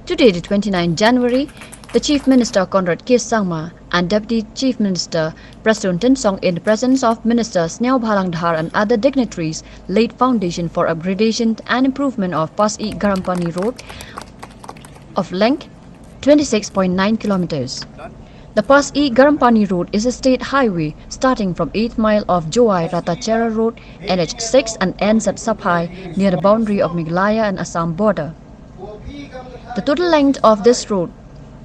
Today, the 29th January, the Chief Minister Conrad K. Sangma and Deputy Chief Minister Prastun Tinsong, in the presence of Ministers Sneo Bhalangdhar and other dignitaries, laid foundation for upgradation and improvement of Pasyih Garampani Road of length 26.9 kilometers. The Pasyih Garampani Road is a state highway starting from 8th mile of Joai Ratachera Road, NH6, and ends at Saphai near the boundary of Meghalaya and Assam border. The total length of this road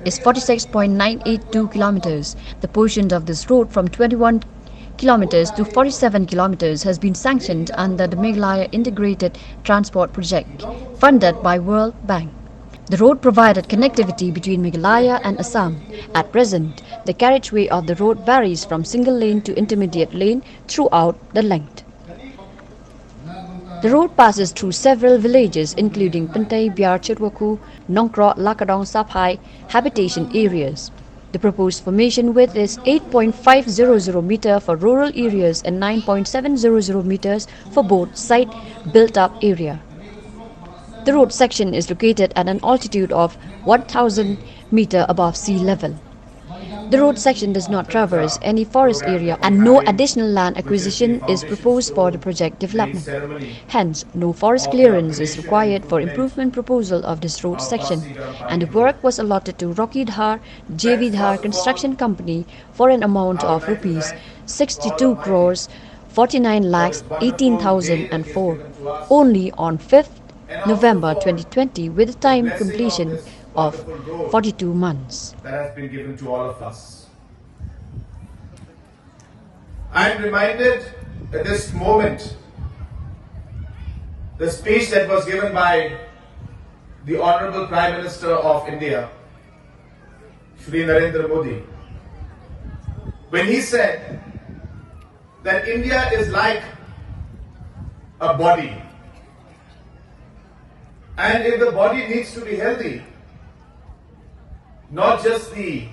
is 46.982 kilometers. The portion of this road from 21 kilometers to 47 kilometers has been sanctioned under the Meghalaya Integrated Transport Project, funded by World Bank. The road provided connectivity between Meghalaya and Assam. At present, the carriageway of the road varies from single lane to intermediate lane throughout the length. The road passes through several villages including Pantay, Biar, Chitwaku, Nongkro, Lakadong, Saphai habitation areas. The proposed formation width is 8.500 meter for rural areas and 9.700 meters for both site built-up area. The road section is located at an altitude of 1,000 meter above sea level. The road section does not traverse any forest area and no additional land acquisition is proposed for the project development. Hence, no forest clearance is required for improvement proposal of this road section, and the work was allotted to Rocky Dhar JV Dhar Construction Company for an amount of rupees 62 crores 49 lakhs 18,004 only on 5th November 2020 with a time completion of 42 months. That has been given to all of us. I am reminded at this moment the speech that was given by the Honorable Prime Minister of India, Shri Narendra Modi, when he said that India is like a body, and if the body needs to be healthy, not just the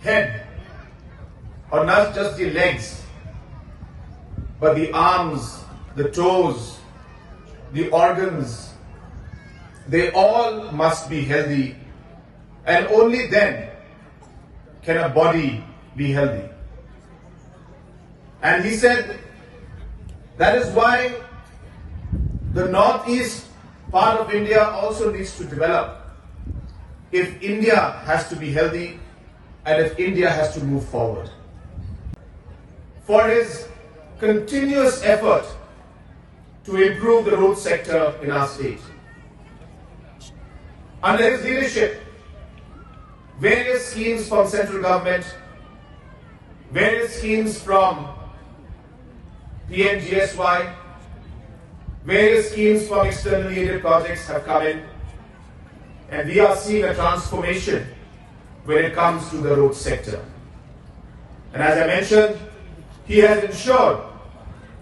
head or not just the legs, but the arms, the toes, the organs, they all must be healthy, and only then can a body be healthy. And he said that is why the northeast part of India also needs to develop if India has to be healthy and if India has to move forward. For his continuous effort to improve the road sector in our state. Under his leadership, various schemes from central government, various schemes from PMGSY, various schemes from externally aided projects have come in, and we are seeing a transformation when it comes to the road sector. And as I mentioned, he has ensured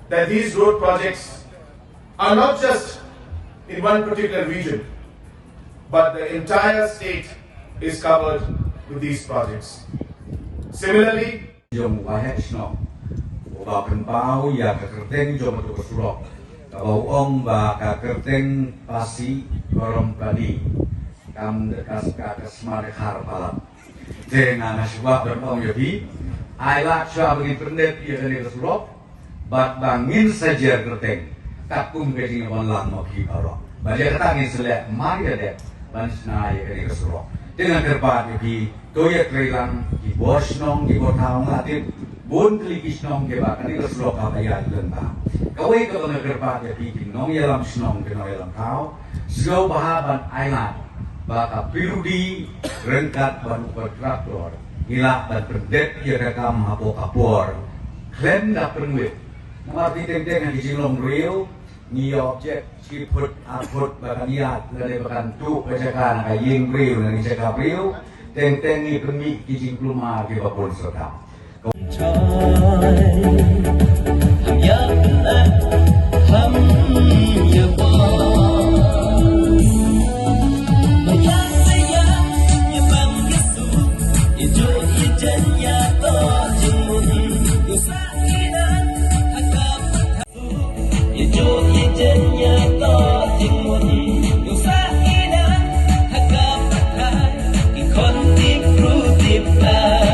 that these road projects are not just in one particular region, but the entire state is covered with these projects. Similarly, Pasyih Garampani dengan nasibah bertanggung jawab, ayat syabri pernet ia dari Rasulullah, bat bangin saja kerteng, takum kecing banlang maki arok, baca katangin selek mari ada bansna ia dari Rasulullah. Dengan terpat di toyek relang di bosnong di botang latih, bun kelikisnong ke bahkan di Rasulullah kapaya lentang. Kawai kalau nak terpat di nong yalam snong ke nong yalam kau, sejauh bahaban ayat. Baka pirudi rengkat ban kontraktor hilak dan perdet ia rekam hapo kapor klaim dak perwit namati teng-teng di Shillong real ni objek skiput aput baka niat lade bakan tu pejakan ka ying real ni cakap real teng-teng ni permi kijing pluma ke bapun sota Hãy subscribe cho kênh Ghiền Mì Gõ để không bỏ lỡ Cipta